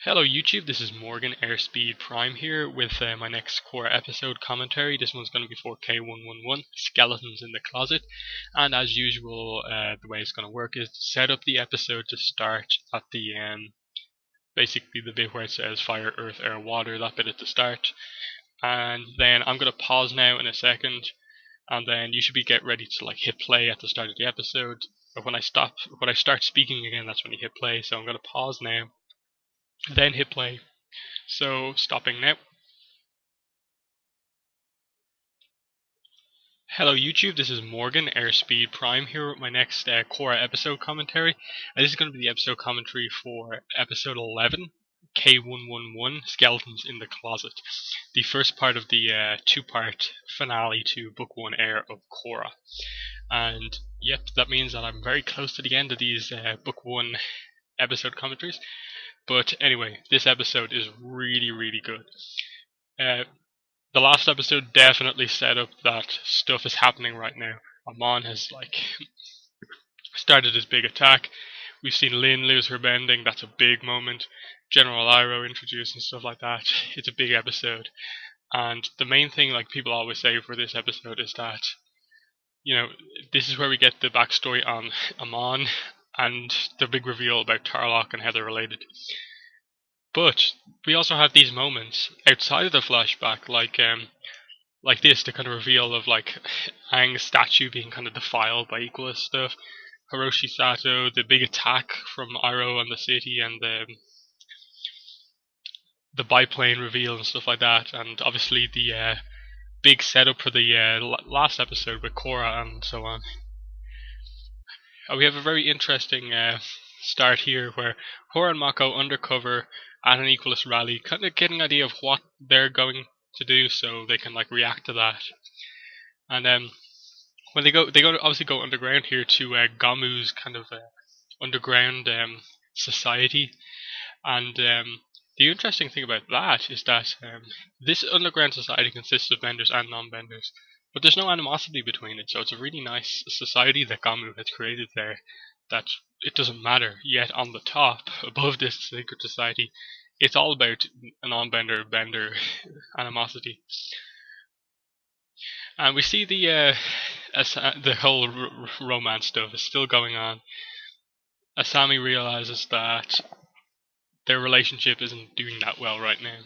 Hello YouTube, this is Morgan Airspeed Prime here with my next Korra episode commentary. This one's going to be for K111, Skeletons in the Closet. And as usual, the way it's going to work is to set up the episode to start at the basically the bit where it says Fire, Earth, Air, Water, that bit at the start. And then I'm going to pause now in a second, and then you should get ready to hit play at the start of the episode. But when I start speaking again, that's when you hit play. So I'm going to pause now, then hit play. So, stopping now. Hello YouTube, this is Morgan Airspeed Prime here with my next Korra episode commentary. This is going to be the episode commentary for episode 11, K111, Skeletons in the Closet. The first part of the two-part finale to Book 1 Air of Korra. And yep, that means that I'm very close to the end of these Book 1 episode commentaries. But anyway, this episode is really, really good. The last episode definitely set up that stuff is happening right now. Amon has started his big attack. We've seen Lin lose her bending. That's a big moment. General Iroh introduced and stuff like that. It's a big episode. And the main thing, people always say for this episode, is that this is where we get the backstory on Amon and the big reveal about Tarlok and how they're related. But we also have these moments outside of the flashback, like this, the kind of reveal of Aang's statue being kind of defiled by Equalist stuff, Hiroshi Sato, the big attack from Iroh on the city, and the biplane reveal and stuff like that, and obviously the big setup for the last episode with Korra and so on. We have a very interesting start here where Korra and Mako undercover at an Equalist rally, kind of getting an idea of what they're going to do so they can react to that. And when they obviously go underground here to Gamu's kind of underground society. And the interesting thing about that is that this underground society consists of benders and non-benders, but there's no animosity between it, so it's a really nice society that Gamu has created there, that it doesn't matter. Yet on the top, above this sacred society, it's all about a non-bender bender animosity. And we see the whole romance stuff is still going on. Asami realizes that their relationship isn't doing that well right now.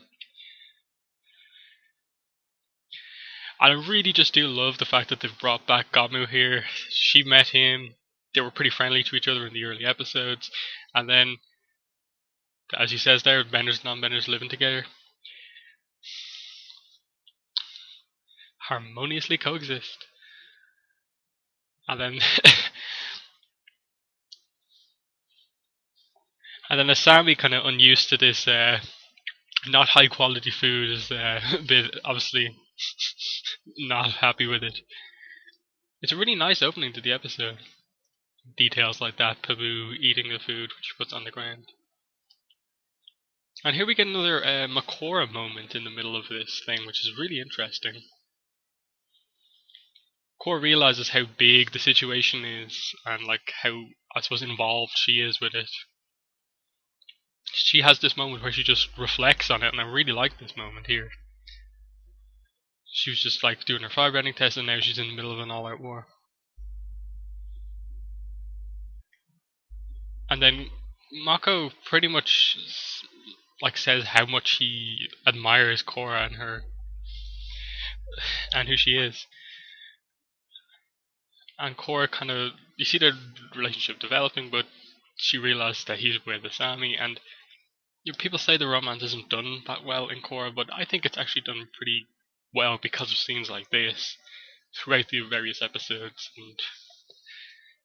I really just do love the fact that they've brought back Gamu here. She met him. They were pretty friendly to each other in the early episodes. And then, as he says there, benders and non-benders living together. Harmoniously coexist. And then and then Asami, kind of unused to this not high quality food, is a bit obviously not happy with it. It's a really nice opening to the episode. Details like that, Pabu eating the food which he puts on the ground. And here we get another Makora moment in the middle of this thing, which is really interesting. Korra realizes how big the situation is and how, I suppose, involved she is with it. She has this moment where she just reflects on it, and I really like this moment here. She was just doing her firebending test, and now she's in the middle of an all-out war. And then Mako pretty much says how much he admires Korra and her and who she is. And Korra kind of, you see their relationship developing, but she realizes that he's with Asami, and people say the romance isn't done that well in Korra, but I think it's actually done pretty well because of scenes like this throughout the various episodes and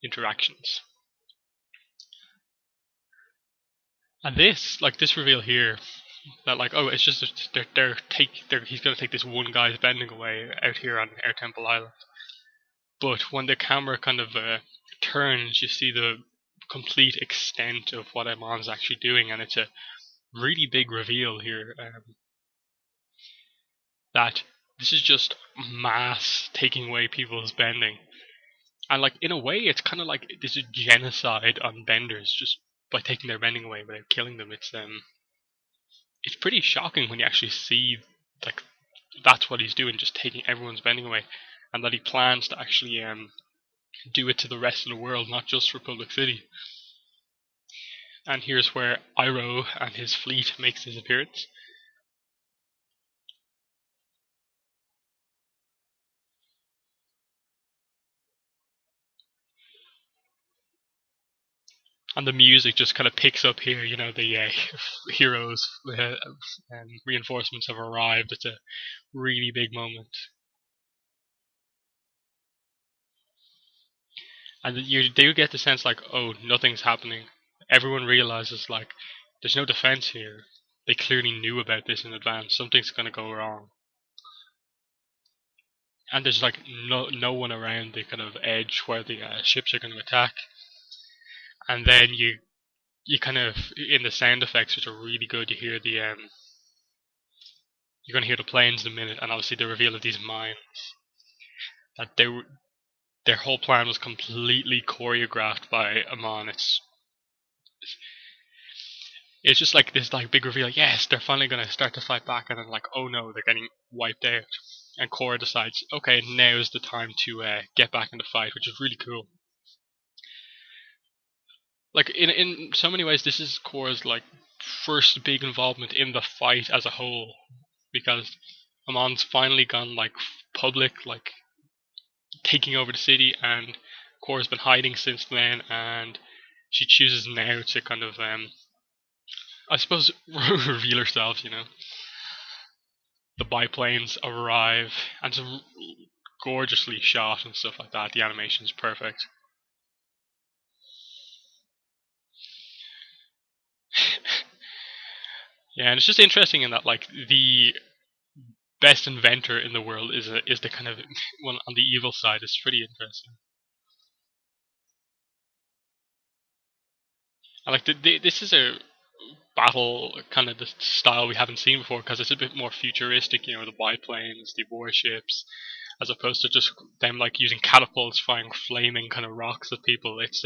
interactions. And this reveal here, that it's just he's gonna take this one guy's bending away out here on Air Temple Island. But when the camera kind of turns, you see the complete extent of what Amon's actually doing, and it's a really big reveal here. That this is just mass taking away people's bending. And in a way, it's kind of this is genocide on benders, just by taking their bending away without killing them. It's it's pretty shocking when you actually see like that's what he's doing, just taking everyone's bending away, and that he plans to actually do it to the rest of the world, not just Republic City. And here's where Iroh and his fleet makes his appearance. And the music just kind of picks up here. You know, the heroes and reinforcements have arrived. It's a really big moment, and you do get the sense like, oh, nothing's happening. Everyone realizes like there's no defense here. They clearly knew about this in advance. Something's gonna go wrong, and there's like no one around the kind of edge where the ships are going to attack. And then you kind of in the sound effects, which are really good. You hear the you're going to hear the planes in a minute, and obviously the reveal of these mines. That their whole plan was completely choreographed by Amon. It's just like this like big reveal. Like, yes, they're finally going to start to fight back, and then like, oh no, they're getting wiped out. And Korra decides, okay, now's the time to get back in the fight, which is really cool. Like in so many ways, this is Korra's like first big involvement in the fight as a whole, because Amon's finally gone like public, like taking over the city, and Korra's been hiding since then, and she chooses now to kind of I suppose reveal herself. You know, the biplanes arrive, and it's gorgeously shot and stuff like that. The animation's perfect. Yeah, and it's just interesting in that like the best inventor in the world is the kind of one on the evil side. It's pretty interesting. And like this is a battle kind of the style we haven't seen before because it's a bit more futuristic. You know, the biplanes, the warships, as opposed to just them like using catapults, firing flaming kind of rocks at people. It's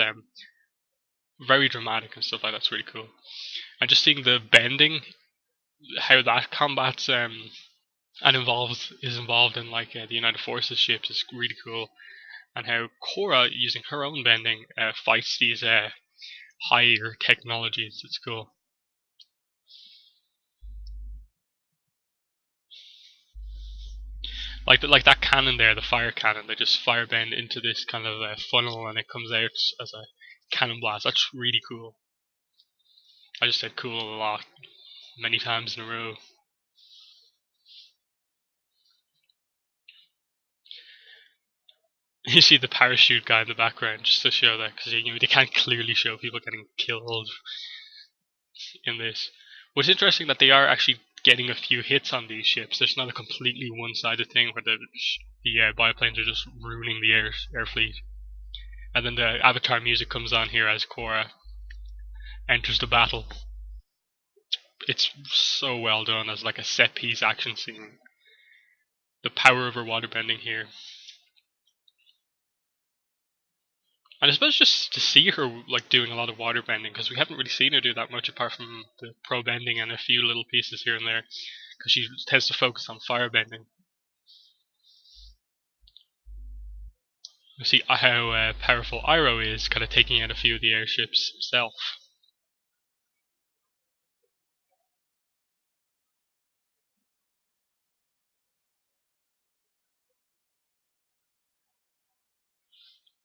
very dramatic and stuff like that's really cool. And just seeing the bending, how that combats and involved in like the United Forces ships is really cool, and how Korra using her own bending fights these higher technologies. It's cool. Like that cannon there, the fire cannon. They just fire bend into this kind of funnel, and it comes out as a cannon blast. That's really cool. I just said cool a lot, many times in a row. You see the parachute guy in the background just to show that, because you know they can't clearly show people getting killed in this. What's interesting that they are actually getting a few hits on these ships. There's not a completely one-sided thing where the biplanes are just ruining the air fleet. And then the Avatar music comes on here as Korra enters the battle. It's so well done as like a set-piece action scene. The power of her waterbending here. And I suppose just to see her like doing a lot of waterbending, because we haven't really seen her do that much apart from the pro bending and a few little pieces here and there, because she tends to focus on firebending. You see how powerful Iroh is, kind of taking out a few of the airships himself.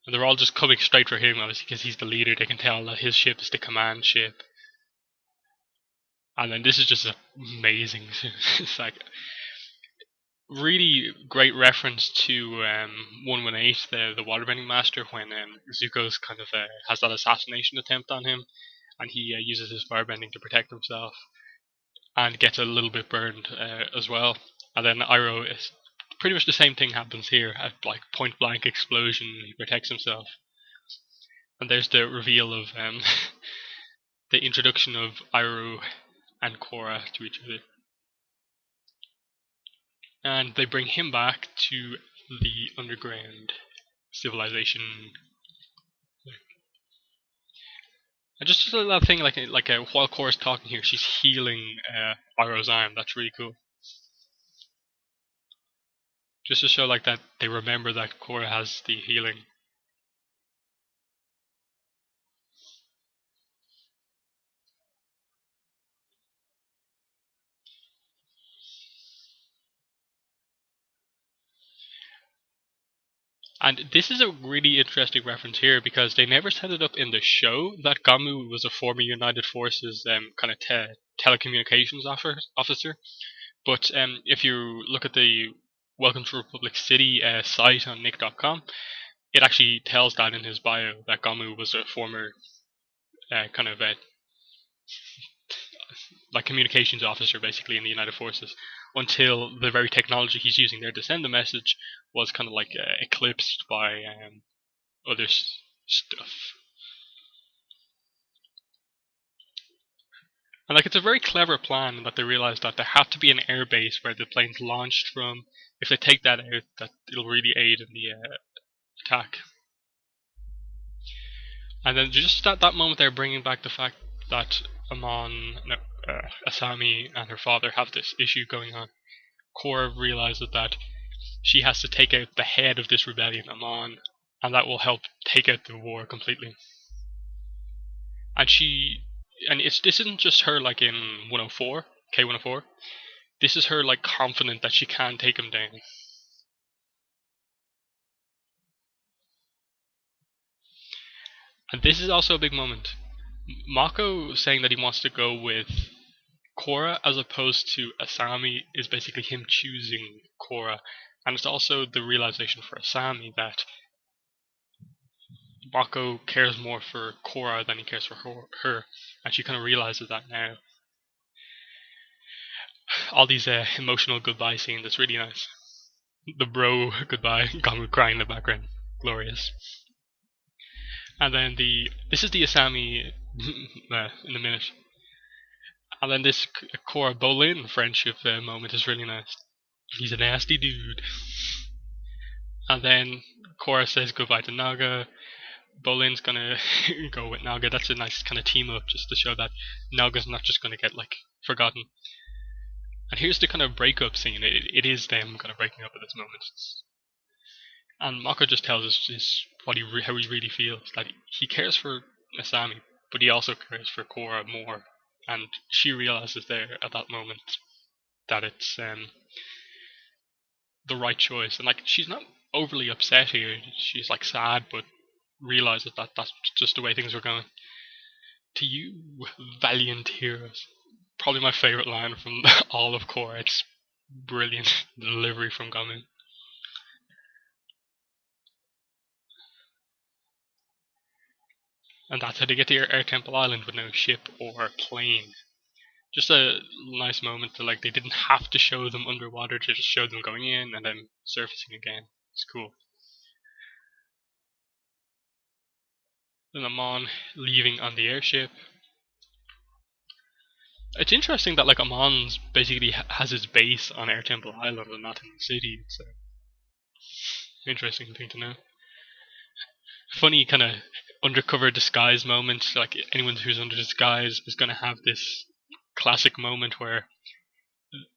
And they're all just coming straight for him, obviously, because he's the leader. They can tell that his ship is the command ship. And then this is just amazing. It's like really great reference to 118, the waterbending master, when Zuko's kind of has that assassination attempt on him, and he uses his firebending to protect himself, and gets a little bit burned as well. And then Iroh is pretty much the same thing happens here at like point blank explosion. He protects himself, and there's the reveal of the introduction of Iroh and Korra to each other. And they bring him back to the underground civilization. And just a little thing, while Korra's talking here, she's healing Iroh's arm. That's really cool. Just to show like that they remember that Korra has the healing. And this is a really interesting reference here because they never set it up in the show that Gamu was a former United Forces kind of telecommunications officer. But if you look at the Welcome to Republic City site on Nick.com, it actually tells that in his bio that Gamu was a former kind of like communications officer basically in the United Forces until the very technology he's using there to send the message was kind of like eclipsed by other stuff. And like it's a very clever plan that they realize that there had to be an air base where the planes launched from. If they take that out, that it'll really aid in the attack. And then just at that moment, they're bringing back the fact that Asami and her father have this issue going on. Korra realizes that she has to take out the head of this rebellion, Amon, and that will help take out the war completely. And this isn't just her like in 104, K104. This is her like confident that she can take him down. And this is also a big moment. Mako saying that he wants to go with Korra as opposed to Asami is basically him choosing Korra. And it's also the realization for Asami that Mako cares more for Korra than he cares for her. And she kind of realizes that now. All these emotional goodbye scenes, it's really nice. The bro goodbye, Gamu crying in the background. Glorious. And then this is the Asami in a minute. And then this Korra Bolin friendship moment is really nice. He's a nasty dude. And then Korra says goodbye to Naga. Bolin's gonna go with Naga. That's a nice kind of team up just to show that Naga's not just gonna get like forgotten. And here's the kind of breakup scene. It is them kind of breaking up at this moment. And Mako just tells us how he really feels. That he cares for Asami, but he also cares for Korra more. And she realizes there at that moment that it's the right choice. And like she's not overly upset here. She's like sad, but realizes that that's just the way things are going. To you, valiant heroes. Probably my favorite line from all of Korra. It's brilliant delivery from Gamu. And that's how they get to Air Temple Island with no ship or plane. Just a nice moment to like they didn't have to show them underwater to just show them going in and then surfacing again. It's cool. Then Amon leaving on the airship. It's interesting that like Amon's basically has his base on Air Temple Island and not in the city. It's an interesting thing to know. Funny kind of undercover disguise moment. Like anyone who's under disguise is going to have this classic moment where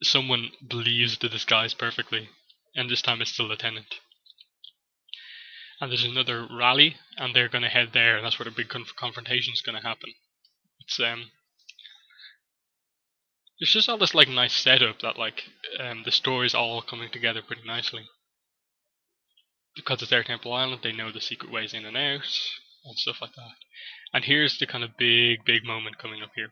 someone believes the disguise perfectly, and this time it's the lieutenant. And there's another rally, and they're going to head there, and that's where the big confrontation is going to happen. It's just all this like nice setup that like the story's all coming together pretty nicely. Because it's Air Temple Island, they know the secret ways in and out, and stuff like that. And here's the kind of big moment coming up here.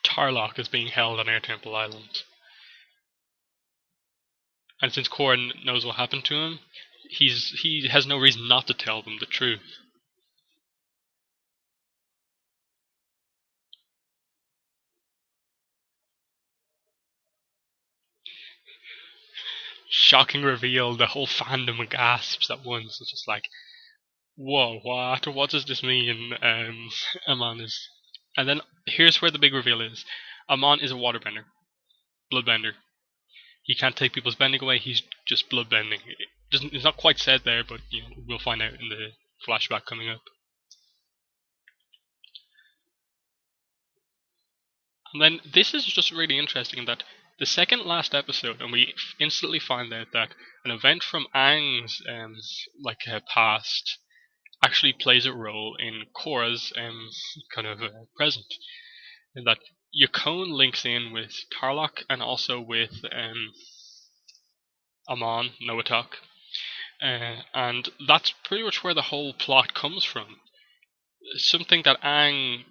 Tarlock is being held on Air Temple Island. And since Korra knows what happened to him, he has no reason not to tell them the truth. Shocking reveal, the whole fandom gasps at once. It's just like, whoa, what does this mean? Amon is... And then here's where the big reveal is. Amon is a waterbender. Bloodbender. He can't take people's bending away, he's just bloodbending. Doesn't it's not quite said there, but we'll find out in the flashback coming up. And then this is just really interesting that the second last episode, and we instantly find out that an event from Aang's past actually plays a role in Korra's kind of present, in that Yakone links in with Tarlok and also with Amon Noatok, and that's pretty much where the whole plot comes from. Something that Aang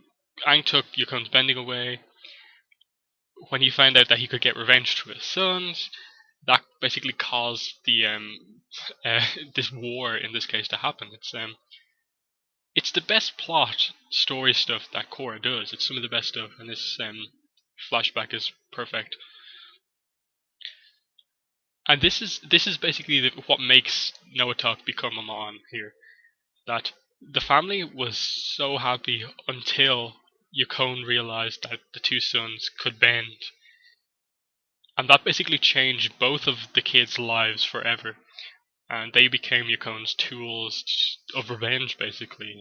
took Yakone's bending away when he found out that he could get revenge to his sons. That basically caused the this war in this case to happen. It's the best plot story stuff that Korra does. It's some of the best stuff, and this flashback is perfect. And this is basically what makes Noatok become Amon here. That the family was so happy until Yakone realized that the two sons could bend, and that basically changed both of the kids' lives forever. And they became Yakone's tools of revenge, basically.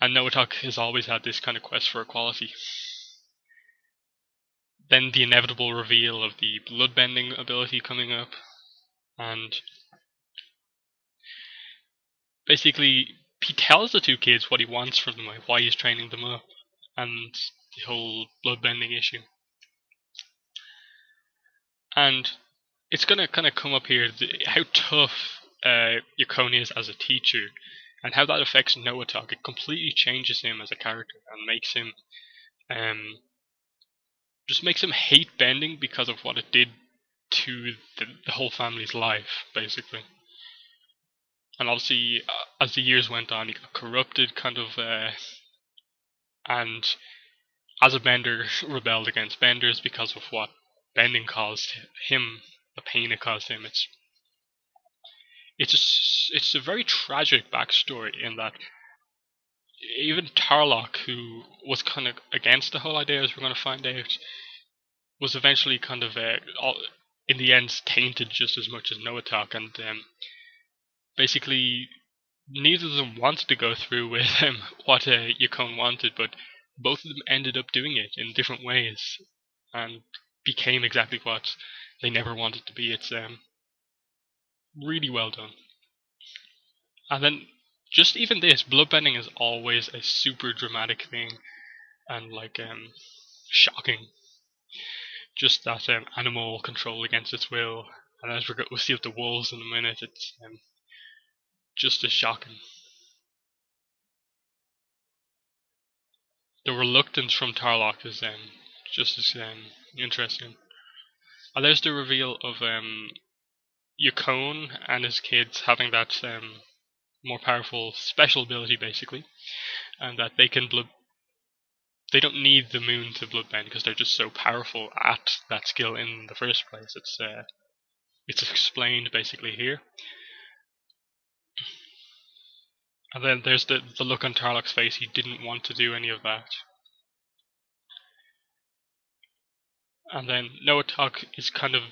And Noatok has always had this kind of quest for equality. Then the inevitable reveal of the bloodbending ability coming up, and basically he tells the two kids what he wants from them, like why he's training them up, and the whole bloodbending issue. And it's gonna kind of come up here how tough Yakone is as a teacher, and how that affects Noatok. It completely changes him as a character and makes him just makes him hate bending because of what it did to the whole family's life, basically. And obviously, as the years went on, he got corrupted, kind of, and as a bender, rebelled against benders because of what bending caused him, the pain it caused him. It's a very tragic backstory in that even Tarlok, who was kind of against the whole idea, as we're going to find out, was eventually kind of, in the end, tainted just as much as Noatok, and basically neither of them wanted to go through with what Yakone wanted, but both of them ended up doing it in different ways, and became exactly what they never wanted to be. It's really well done. And then just even this, bloodbending is always a super dramatic thing, and shocking. Just that animal control against its will, and as we'll see with the wolves in a minute, it's just as shocking. The reluctance from Tarlok is just as interesting. And there's the reveal of Yakone and his kids having that more powerful special ability, basically, and that they can they don't need the moon to bloodbend because they're just so powerful at that skill in the first place. It's explained basically here. And then there's the look on Tarlok's face. He didn't want to do any of that. And then Noatok is kind of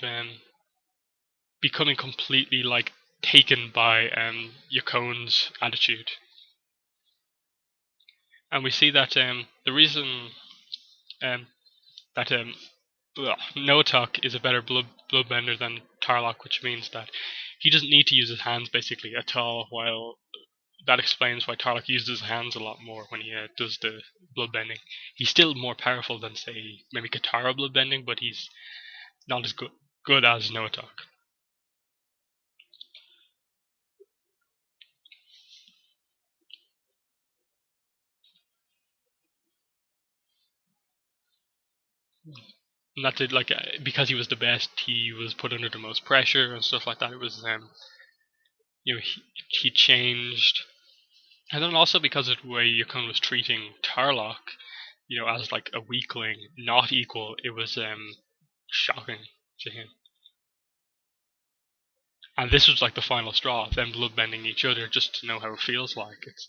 becoming completely taken by Yakone's attitude. And we see that the reason that Noatok is a better bloodbender than Tarlok, which means that he doesn't need to use his hands basically at all, while that explains why Tarlok uses his hands a lot more when he does the bloodbending. He's still more powerful than, say, maybe Katara bloodbending, but he's not as good as Noatok. And that's it, because he was the best, he was put under the most pressure and stuff like that. It was, he changed. And then also because of the way Yakone was treating Tarlok, as a weakling, not equal, it was shocking to him. And this was the final straw, them bloodbending each other just to know how it feels like. It's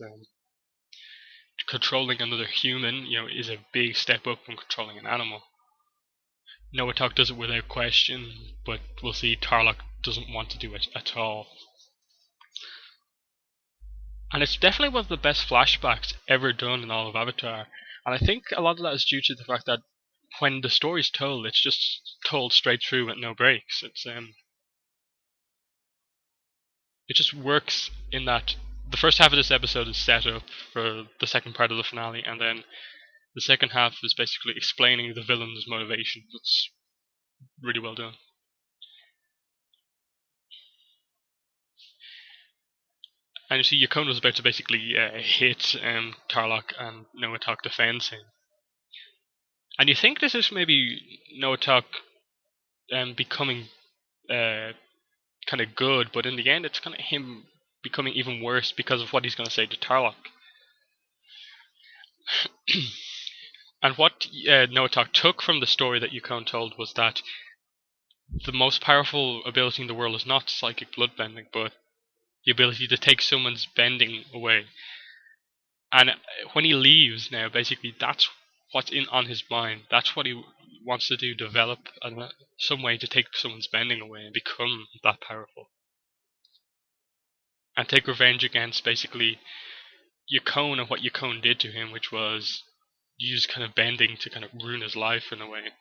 controlling another human, is a big step up from controlling an animal. Noatok does it without question, but we'll see Tarlok doesn't want to do it at all. And it's definitely one of the best flashbacks ever done in all of Avatar. And I think a lot of that is due to the fact that when the story's told, it's just told straight through with no breaks. It just works in that the first half of this episode is set up for the second part of the finale, and then the second half is basically explaining the villain's motivation. It's really well done. And you see, Yakone was about to basically hit Tarlok, and Noatok defends him. And you think this is maybe Noatok becoming kind of good, but in the end, it's kind of him becoming even worse because of what he's going to say to Tarlok. And what Noatok took from the story that Yukon told was that the most powerful ability in the world is not psychic bloodbending, but the ability to take someone's bending away. And when he leaves now, basically that's what's on his mind. That's what he wants to do, develop some way to take someone's bending away and become that powerful. And take revenge against basically Yukon and what Yukon did to him, which was use kind of bending to kind of ruin his life in a way.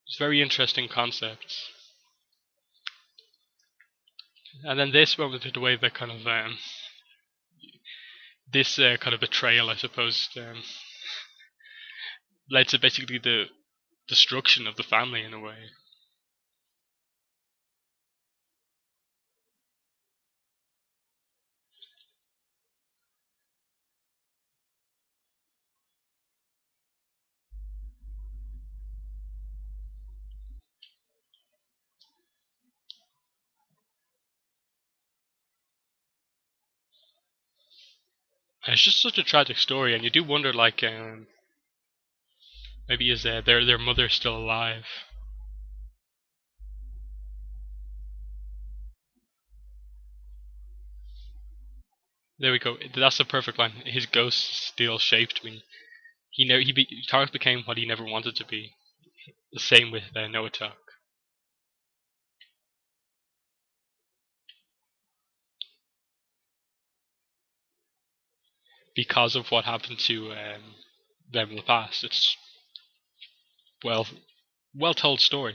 It's very interesting concepts. And then this one with the way that kind of this kind of betrayal, I suppose, led to basically the destruction of the family in a way. And it's just such a tragic story, and you do wonder, like, maybe is their mother still alive? There we go. That's the perfect line. His ghost still shaped me. Tarek became what he never wanted to be. The same with Noatok. Because of what happened to them in the past. It's well told story.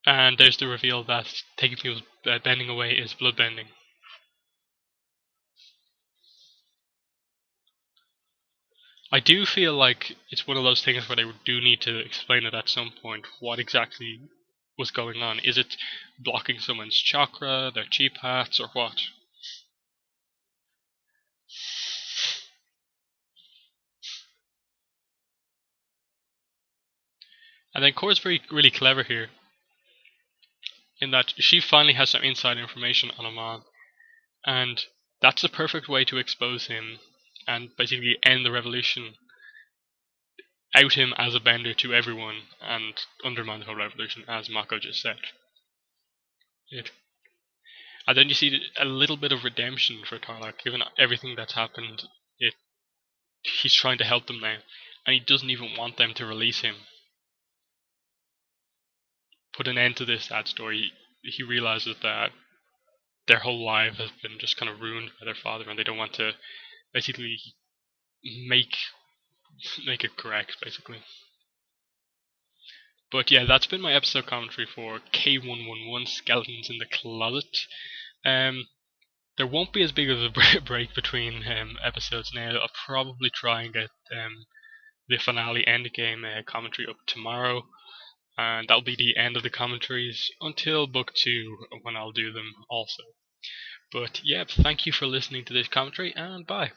And there's the reveal that taking people's bending away is bloodbending. I do feel like it's one of those things where they do need to explain it at some point. What exactly was going on? Is it blocking someone's chakra, their chi paths, or what? And then Korra's really clever here, in that she finally has some inside information on Amon, and that's the perfect way to expose him and basically end the revolution. Out him as a bender to everyone and undermine the whole revolution, as Mako just said. And then you see a little bit of redemption for Tarlok, given everything that's happened. He's trying to help them now, and he doesn't even want them to release him. Put an end to this sad story. He realizes that their whole life has been just kind of ruined by their father, and they don't want to basically make it correct, basically. But yeah, that's been my episode commentary for K111 Skeletons in the Closet. There won't be as big of a break between episodes now. I'll probably try and get the finale endgame commentary up tomorrow, and that'll be the end of the commentaries until book 2, when I'll do them also. But yeah, thank you for listening to this commentary, and bye.